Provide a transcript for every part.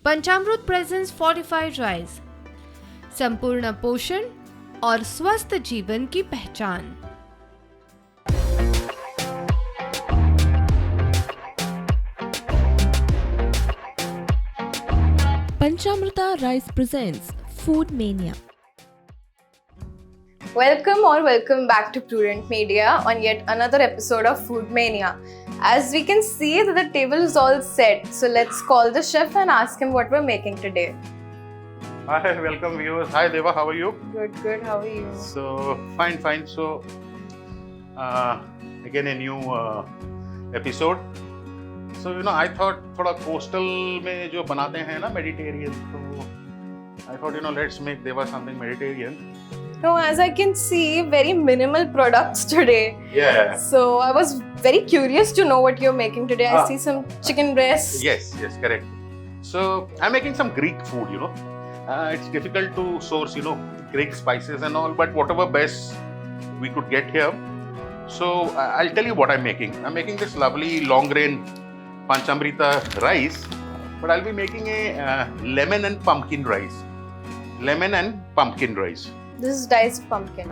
पंचामृत presence fortified rice, संपूर्ण पोषण और स्वस्थ जीवन की पहचान। Panchamrita Rice presents Food Mania. Welcome back to Prudent Media on yet another episode of Food Mania. As we can see that the table is all set, so let's call the chef and ask him what we're making today. Hi, welcome viewers. Hi Deva, how are you? Good. How are you? So, fine. So, again a new episode. So, I thought थोड़ा coastal में जो बनाते हैं ना Mediterranean, so I thought, let's make Deva something Mediterranean. No, as I can see, very minimal products today. Yeah. So, I was very curious to know what you're making today. I see some chicken breast. Yes, correct. So, I'm making some Greek food, It's difficult to source, Greek spices and all, but whatever best we could get here. So, I'll tell you what I'm making. I'm making this lovely long grain Panchamrita rice, but I'll be making a lemon and pumpkin rice. This is diced pumpkin.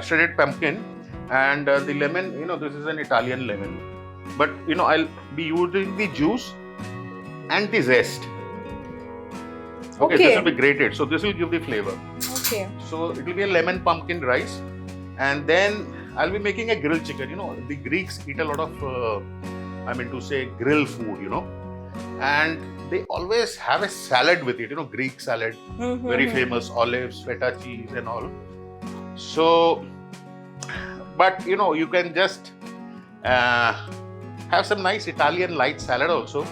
Shredded pumpkin, and the lemon, this is an Italian lemon. But, I'll be using the juice and the zest. Okay, this will be grated, so this will give the flavor. Okay. So it will be a lemon pumpkin rice, and then I'll be making a grilled chicken. The Greeks eat a lot of, grill food, and they always have a salad with it, Greek salad, very famous, olives, feta cheese and all. So, but you can just have some nice Italian light salad also.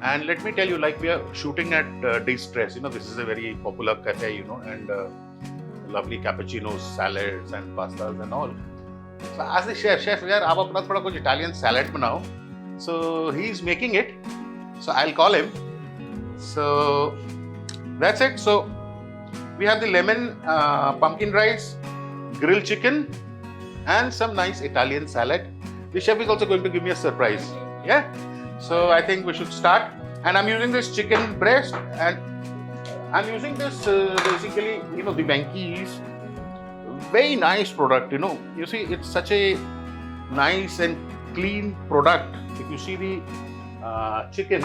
And let me tell you, like we are shooting at Distress, this is a very popular cafe, and lovely cappuccinos, salads and pastas and all. So as the chef, yaar, aap apna thoda kuch Italian salad banao. So he's making it. So I'll call him. So that's it. So we have the lemon pumpkin rice, grilled chicken, and some nice Italian salad. The chef is also going to give me a surprise. Yeah. So I think we should start. And I'm using this chicken breast, and I'm using this basically, the Venky's. Very nice product, You see, it's such a nice and clean product. If you see the chicken,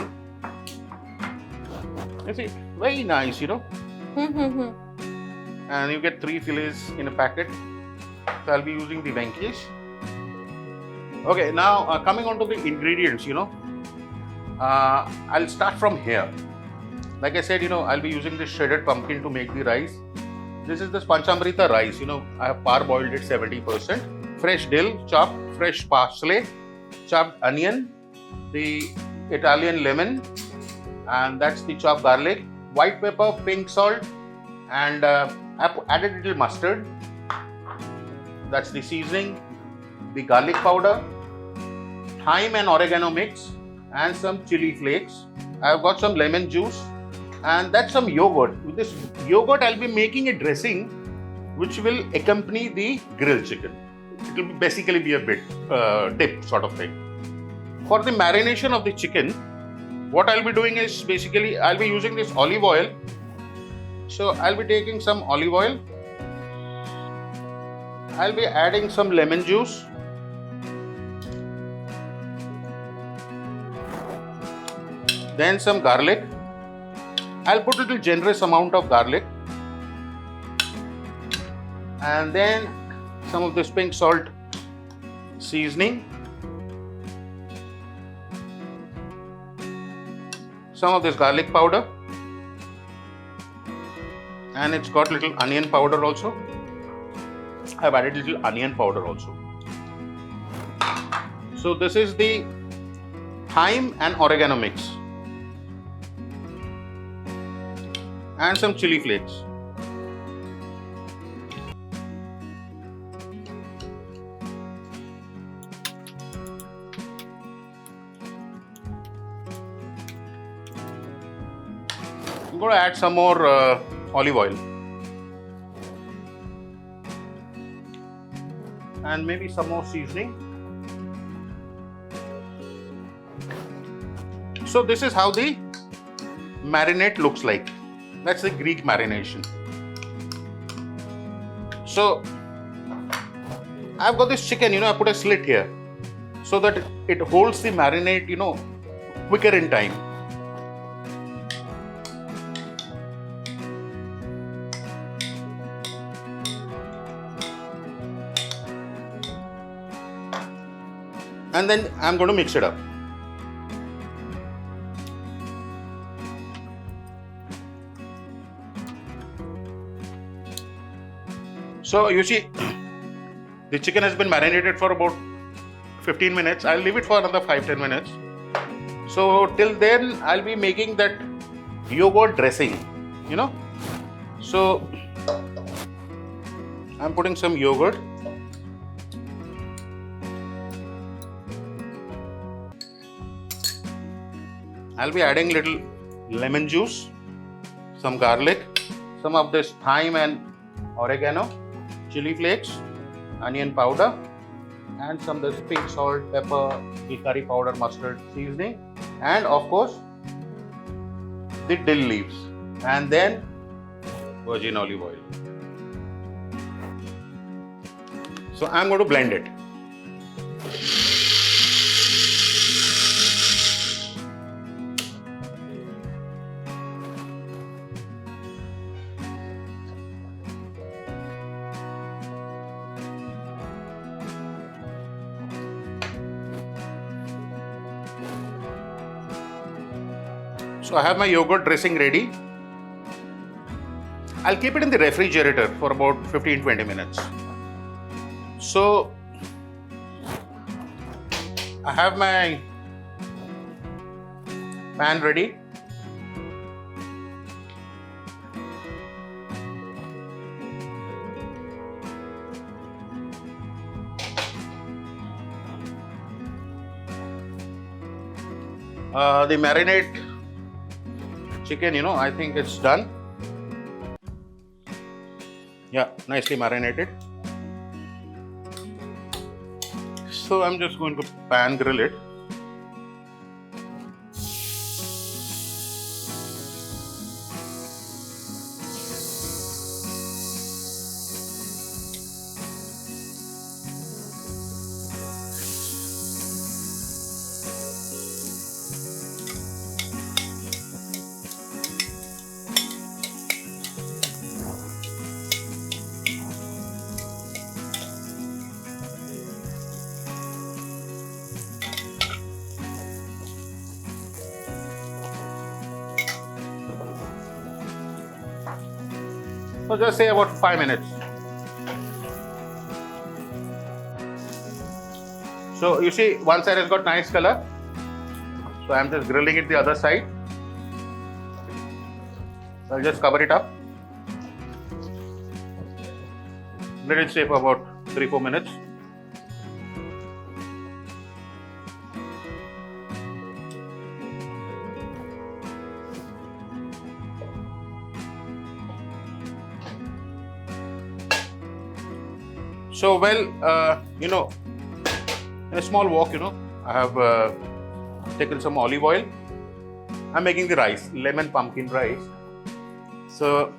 you see, very nice, And you get 3 fillets in a packet. So I'll be using the Venky's. Okay, now coming on to the ingredients, I'll start from here. Like I said, I'll be using this shredded pumpkin to make the rice. This is this Panchamrita rice, I have parboiled it 70%. Fresh dill, chopped, fresh parsley, chopped onion, the Italian lemon, and that's the chopped garlic, white pepper, pink salt, and I've added a little mustard. That's the seasoning, the garlic powder, thyme and oregano mix, and some chili flakes. I've got some lemon juice, and that's some yogurt. With this yogurt, I'll be making a dressing which will accompany the grilled chicken. It will basically be a bit dip sort of thing. For the marination of the chicken, what I'll be doing is basically I'll be using this olive oil. So I'll be taking some olive oil. I'll be adding some lemon juice. Then some garlic. I'll put a little generous amount of garlic. And then some of this pink salt seasoning. Some of this garlic powder. And it's got little onion powder also. I've added little onion powder also. So this is the thyme and oregano mix. And some chili flakes. I'm going to add some more olive oil. And maybe some more seasoning. So this is how the marinade looks like. That's the Greek marination. So I've got this chicken, I put a slit here so that it holds the marinade, quicker in time. And then I'm going to mix it up. So you see, the chicken has been marinated for about 15 minutes. I'll leave it for another 5-10 minutes. So till then, I'll be making that yogurt dressing, So I'm putting some yogurt. I'll be adding little lemon juice, some garlic, some of this thyme and oregano, chili flakes, onion powder, and some of this pink salt, pepper, curry powder, mustard seasoning, and of course the dill leaves, and then virgin olive oil. So I'm going to blend it. So I have my yogurt dressing ready. I'll keep it in the refrigerator for about 15-20 minutes. So I have my pan ready. The marinade chicken, I think it's done. Yeah, nicely marinated. So I'm just going to pan grill it. So just say about 5 minutes. So you see, one side has got nice color. So I'm just grilling it the other side. So I'll just cover it up. Let it stay for about 3-4 minutes. So, in a small wok, I have taken some olive oil. I'm making the rice, lemon pumpkin rice. So,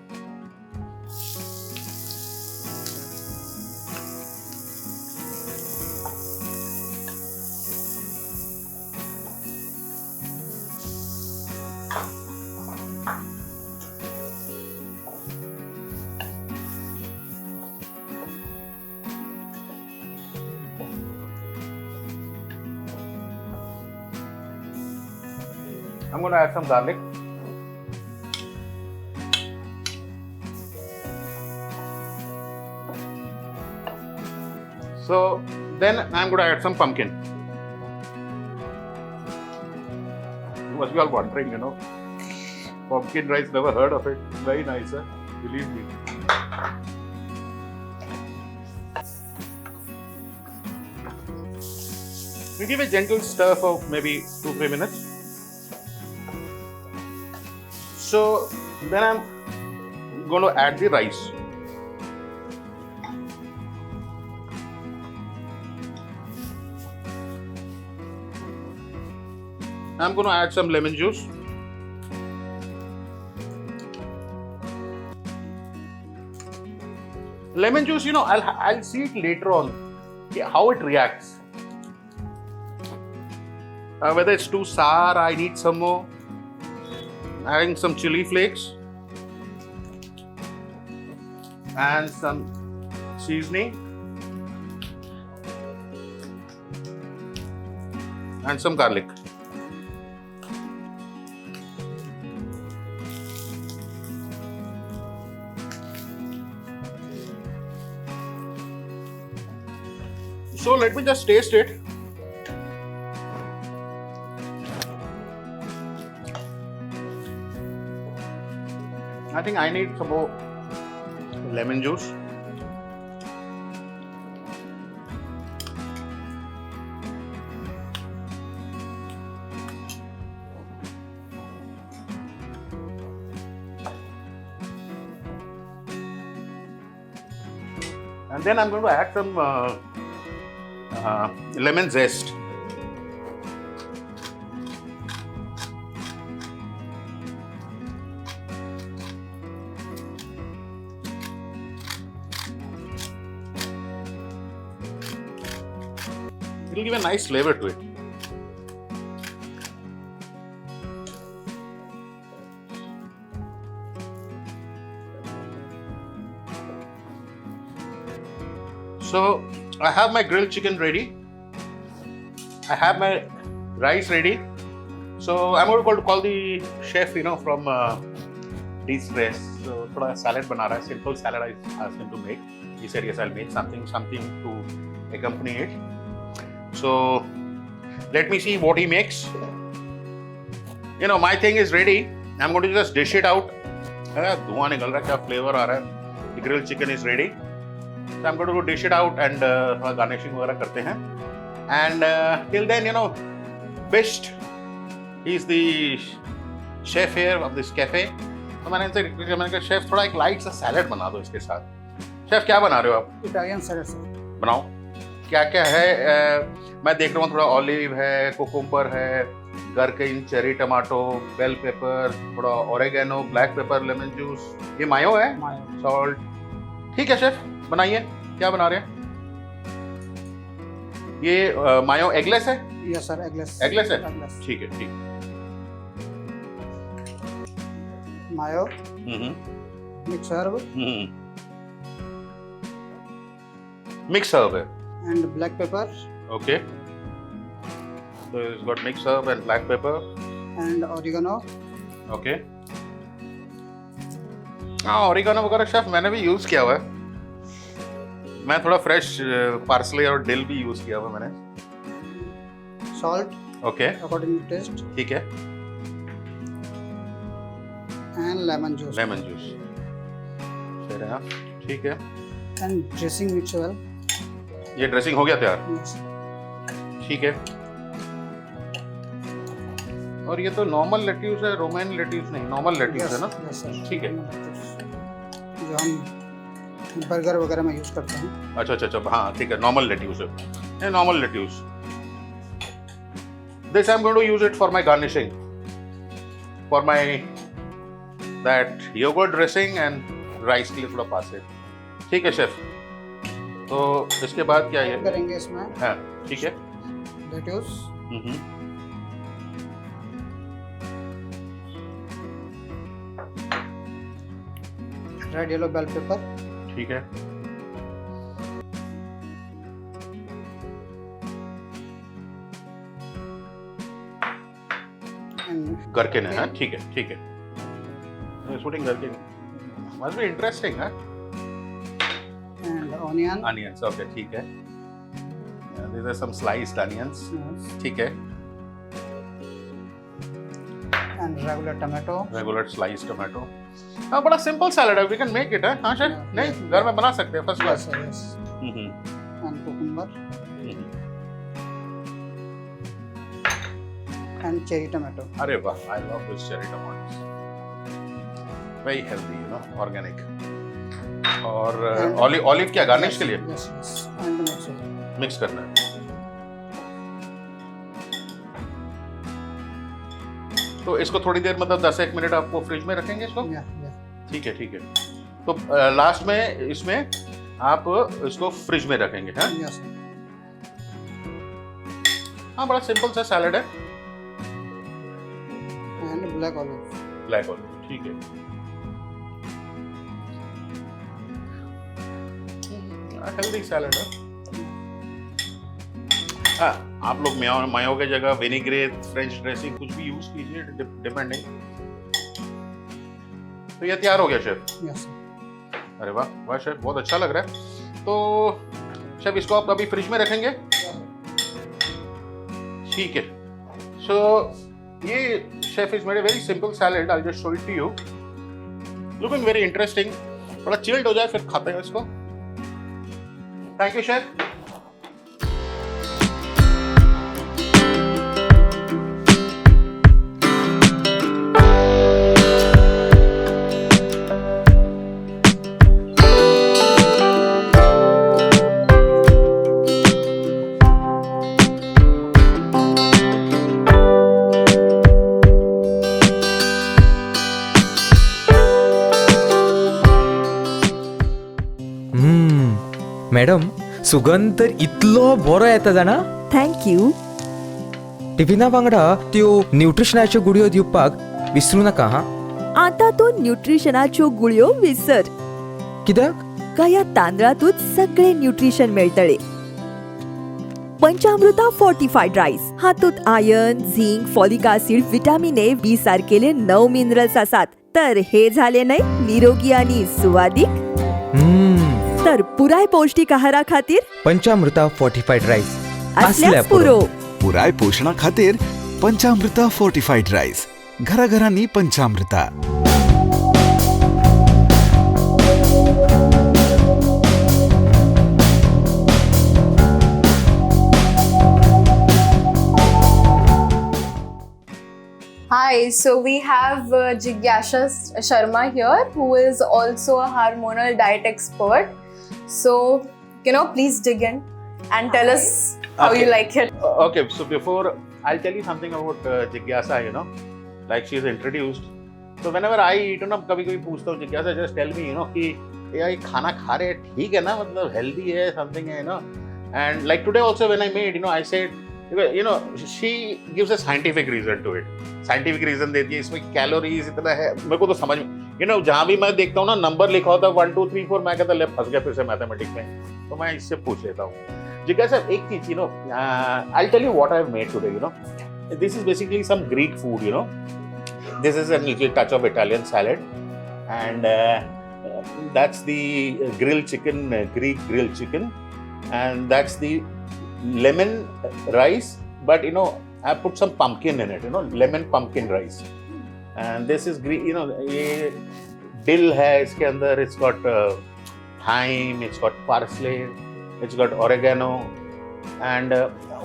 I'm going to add some garlic. So then I'm going to add some pumpkin. You must be all wondering, pumpkin rice, never heard of it. Very nice, huh? Believe me. We give a gentle stir for maybe 2-3 minutes. So then I'm going to add the rice. I'm going to add some lemon juice. lemon juice, I'll see it later on, how it reacts. Whether it's too sour, I need some more. Adding some chili flakes and some seasoning and some garlic. So let me just taste it. I think I need some more lemon juice. And then I'm going to add some lemon zest. It'll give a nice flavor to it. So I have my grilled chicken ready. I have my rice ready. So I'm going to call the chef, from De-Stress. So thoda salad bana raha hai, simple salad I asked him to make. He said yes, I'll make something to accompany it. So let me see what he makes. My thing is ready. I'm going to just dish it out. धुआं निकल रहा है, क्या flavor आ रहा है. The grilled chicken is ready. So I'm going to dish it out and थोड़ा garnishing वगैरह करते हैं. And till then, Bisht, he's the chef here of this cafe. तो मैंने कहा शेफ थोड़ा एक लाइट सा सैलेड बना दो इसके साथ. शेफ क्या बना रहे हो आप? Italian salad sir. बनाओ. क्या क्या है? मैं देख रहा हूँ थोड़ा ऑलिव है, कोकुम्बर है, गरकिन, चेरी टमाटो, बेल पेपर, थोड़ा oregano, black pepper, lemon juice. ये मायो है, सॉल्ट. ठीक है शेफ, बनाइए. क्या बना रहे हैं? ये मायो एगलेस है? Yes sir, eggless. एगलेस है? ठीक है, ठीक. मायो, मिक्स हर्ब, मिक्स हर्ब है. and black pepper. Okay. So it's got mixed herb and black pepper. And oregano. Okay. oregano वगैरह शेफ मैंने भी यूज किया हुआ है. मैं थोड़ा फ्रेश पार्सले और डिल भी यूज किया हुआ मैंने. Salt. Okay. According to taste. ठीक है. And lemon juice. Lemon juice. Fair enough. ठीक है. And dressing mix well. ये ड्रेसिंग हो गया तैयार. Yes. ठीक है. और ये तो नॉर्मल लेट्यूस है, रोमन लेट्यूस नहीं, नॉर्मल लेट्यूस है ना? Yes sir. ठीक है. जो हम बर्गर वगैरह में यूज करते हैं. अच्छा, हाँ ठीक है, नॉर्मल लेट्यूस है. Normal lettuce. This I'm going to use it for my garnishing, for my that yogurt dressing and rice के लिए थोड़ा पास है. ठीक है शेफ. तो इसके बाद क्या है? करेंगे इसमें. हाँ ठीक है. Lettuce. Red yellow bell pepper. ठीक है. गरकिन है. ठीक है, ठीक है. Shooting gherkin must be interesting, huh? And onion. Onions, okay, ठीक है. These are some sliced onions. Yes. ठीक है. And regular tomato. Regular sliced tomato. हाँ, बड़ा सिंपल सैलड है. We can make it, है? हाँ शेफ? नहीं, घर में बना सकते हैं. First class. Yes. And cucumber. And cherry tomato. अरे वाह, I love this cherry tomatoes. Very healthy, organic. और ऑलिव क्या गार्निश के लिए? Yes. And mix it. Mix करना है. तो इसको थोड़ी देर मतलब 10-1 मिनट आपको फ्रिज में रखेंगे इसको? Yeah. ठीक है, ठीक है. तो लास्ट में इसमें आप इसको फ्रिज में रखेंगे, हैं? Yes sir. हाँ, बड़ा सिंपल सा सैलड है। And black olive. Black olive, ठीक है। हेल्दी सैलड है। आप लोग मायो के जगह विनीग्रेट, फ्रेंच ड्रेसिंग कुछ भी यूज कीजिए, डिपेंडिंग। तो ये तैयार हो गया शेफ। Yes sir. अरे वाह वाह शेफ, बहुत अच्छा लग रहा है। तो शेफ इसको आप अभी फ्रिज में रखेंगे, ठीक है। सो ये chef is made a very simple salad, I just show it to you, looking very interesting. थोड़ा चिल्ड हो जाए फिर खाते हैं इसको। Thank you chef. मॅडम, सुगंध तर इतलो बरो येता जाणा. थँक्यू. टिफिना वांगडा त्यो न्यूट्रिशनाच्यो गुडयो दिवपाक विसरू नका हा. आता तो न्यूट्रिशनाच्यो गुळयो विसर. कित्याक? का या तांदळातूच सगळे न्यूट्रिशन मेळटले. पंचामृता फोर्टिफाईड राईस हातूंत iron, zinc, folic acid, vitamin A, B सारकेले 9 मिनरल्स आसात. तर हे झाले नाही निरोगी आणि सुवादीक. तर पुराय पौष्टिक आहारा खातीर पंचामृता फोर्टिफाईड राईस असल्यास पुरो. पुराय पोषणा खातीर पंचामृता फोर्टिफाईड राईस. घराघरांनी पंचामृता. Hi, so we have Jigyasha Sharma here, who is also a hormonal diet expert. So, please dig in and tell us how you like it. Okay, so before I'll tell you something about Jigyasa, like she's introduced. So whenever I eat, कभी-कभी पूछता हूँ Jigyasa, just tell me, कि ये खाना खा रहे हैं ठीक है ना, मतलब healthy है, something है, And like today also when I made, I said, she gives a scientific reason to it. Scientific reason देती है, इसमें कैलोरीज इतना है, मेरे को तो समझ में, जहाँ भी मैं देखता हूँ ना नंबर लिखा होता है 1 2 3 4, मैं कहता ले फंस गया फिर से मैथमेटिक्स में, तो मैं इससे पूछ लेता हूँ। जिज्ञासा एक चीज, I'll tell you what I've made today. This is basically some Greek food. This is a little touch of Italian salad, and that's the grilled chicken, Greek grilled chicken, and that's the lemon rice, but I put some pumpkin in it, lemon pumpkin rice. And this is Greek, ये dill है इसके अंदर, it's got thyme, it's got parsley, it's got oregano, and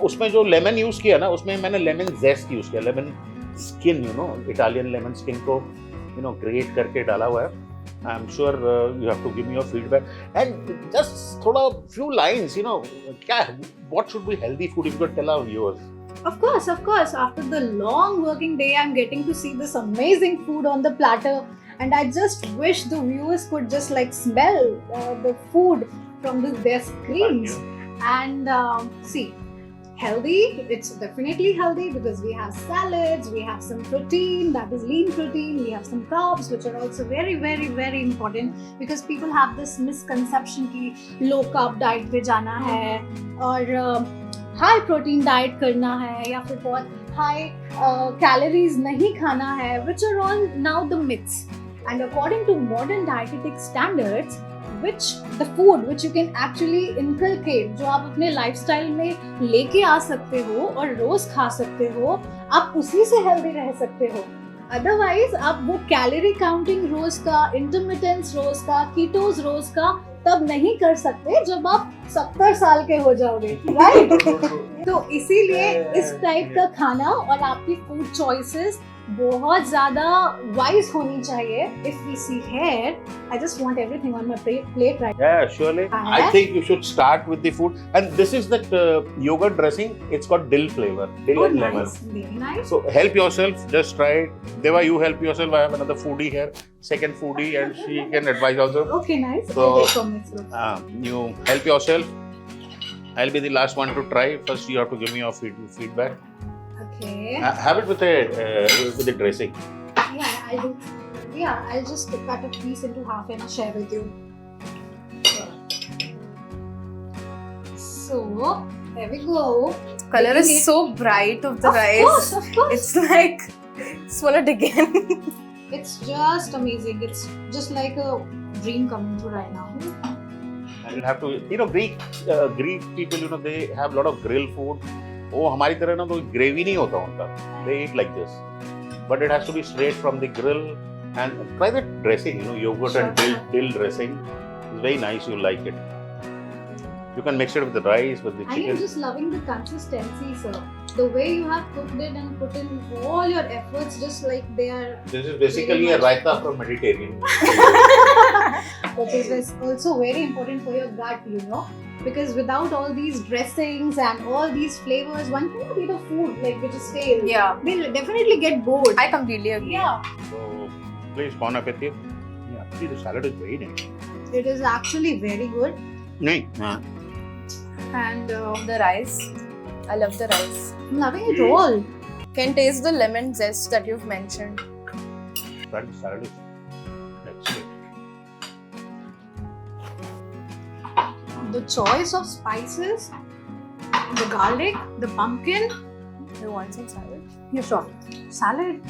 उसमें जो lemon use किया ना, उसमें मैंने lemon zest यूज किया, lemon skin, Italian lemon skin को grate करके डाला हुआ है. I'm sure you have to give me your feedback and just थोड़ा few lines, what should be healthy food if you could tell our viewers. Of course. After the long working day, I'm getting to see this amazing food on the platter, and I just wish the viewers could just smell the food from their screens and see. Healthy, it's definitely healthy because we have salads, we have some protein, that is lean protein, we have some carbs which are also very very very important because people have this misconception कि low carb diet पे जाना है और high protein diet करना है या फिर बहुत high calories नहीं खाना है, which are all now the myths. And according to modern dietetic standards, the food which you can actually inculcate, जो आप अपने lifestyle में लेके आ सकते हो और रोज खा सकते हो, आप उसी से healthy रह सकते हो. Otherwise आप वो calorie counting रोज का, intermittence रोज का, ketos रोज का तब नहीं कर सकते जब आप 70 साल के हो जाओगे, राइट? तो इसीलिए इस टाइप का खाना और आपकी फूड चॉइसेस बहुत ज़्यादा wise होनी चाहिए. If we see here, I just want everything on my plate right. Yeah, surely. I think you should start with the food. And this is that yogurt dressing. It's got dill flavor, dill and lemon. Nice, very nice. So help yourself. Just try it. Deva, you help yourself. I have another foodie here, second foodie, and she can advise also. Okay, nice. So, I'll take from this. You help yourself. I'll be the last one to try. First, you have to give me your feedback. Okay. Have it with the dressing. Yeah, I'll do. Yeah, I'll just cut a piece into half and share with you. So, there we go. Color is Digging it. so bright of the Of rice. course, of course. It's like, just wanna dig in. It's just amazing. It's just like a dream coming true right now. And you have to, Greek people, they have a lot of grilled food. वो हमारी तरह ना तो gravy नहीं होता उनका. They eat like this, but it has to be straight from the grill. And try the dressing, yogurt and dill dressing. It's very nice. You'll like it. You can mix it with the rice, with the I chicken. am just loving the consistency, sir. The way you have cooked it and put in all your efforts, just like they are. This is basically a raita from Mediterranean. Which is also very important for your gut, because without all these dressings and all these flavors, one cannot eat a food like which is stale. Yeah. They'll definitely get bored. I completely agree. Yeah. So please, bon appetit. Yeah, see, the salad is very nice. It is actually very good. And The rice. I love the rice. I'm loving it all. Can taste the lemon zest that you've mentioned. But the salad is excellent. The choice of spices, the garlic, the pumpkin. You want some salad? Yeah, sure. Salad.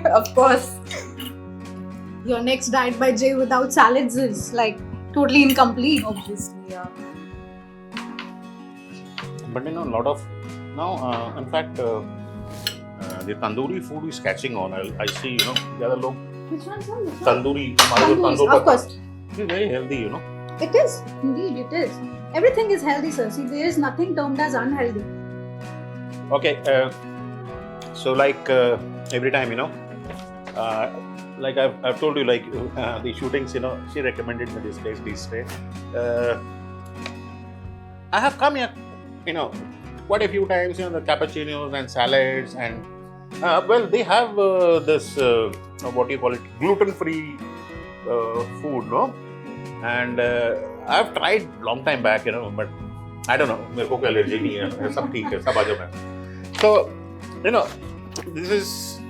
Of course. Your next diet by Jay without salads is like totally incomplete. Obviously, yeah. But a lot of now, in fact, the tandoori food is catching on. I see, the other look. Which one, sir? Which one? Tandoori. Tandoori, of course. It's very healthy, It is. Indeed, it is. Everything is healthy, sir. See, there is nothing termed as unhealthy. Okay, so like every time, like I've told you, like the shootings, she recommended me this place, this stay. I have come here, quite a few times, the cappuccinos and salads and well, they have this what do you call it, gluten-free food, no? And I've tried long time back, but I don't know, मेरे को कोई allergy नहीं है, सब ठीक है, सब आजम है. So, this is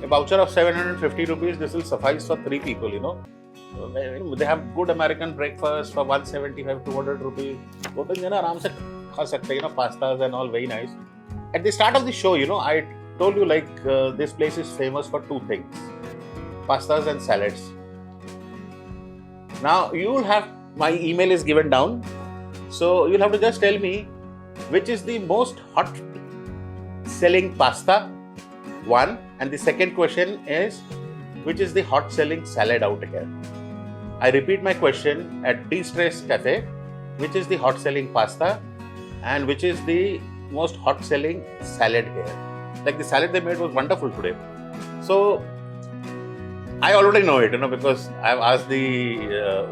a voucher of 750 rupees. This will suffice for 3 people, They have good American breakfast for 175, 200 rupees. वो तो आराम से खा सकते हैं, pastas and all, very nice. At the start of the show, I told you like this place is famous for 2 things, pastas and salads. Now you'll have, my email is given down, so you'll have to just tell me which is the most hot selling pasta, one, and the second question is which is the hot selling salad out here. I repeat my question, at De-Stress Cafe, which is the hot selling pasta and which is the most hot selling salad here. Like the salad they made was wonderful today. So I already know it, because I've asked the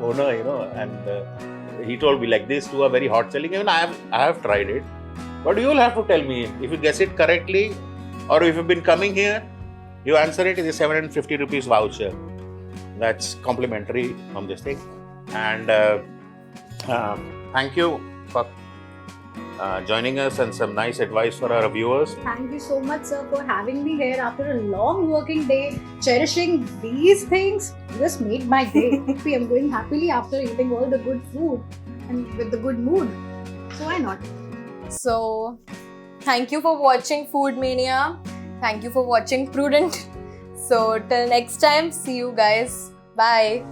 owner, and he told me like these 2 are very hot selling. Even I have tried it, but you will have to tell me if you guess it correctly, or if you've been coming here, you answer it is a 750 rupees voucher. That's complimentary from this thing. And thank you for joining us and some nice advice for our viewers. Thank you so much, sir, for having me here after a long working day. Cherishing these things just made my day. See, I'm going happily after eating all the good food and with the good mood. So why not? So, thank you for watching Food Mania. Thank you for watching Prudent. So, till next time, see you guys. Bye.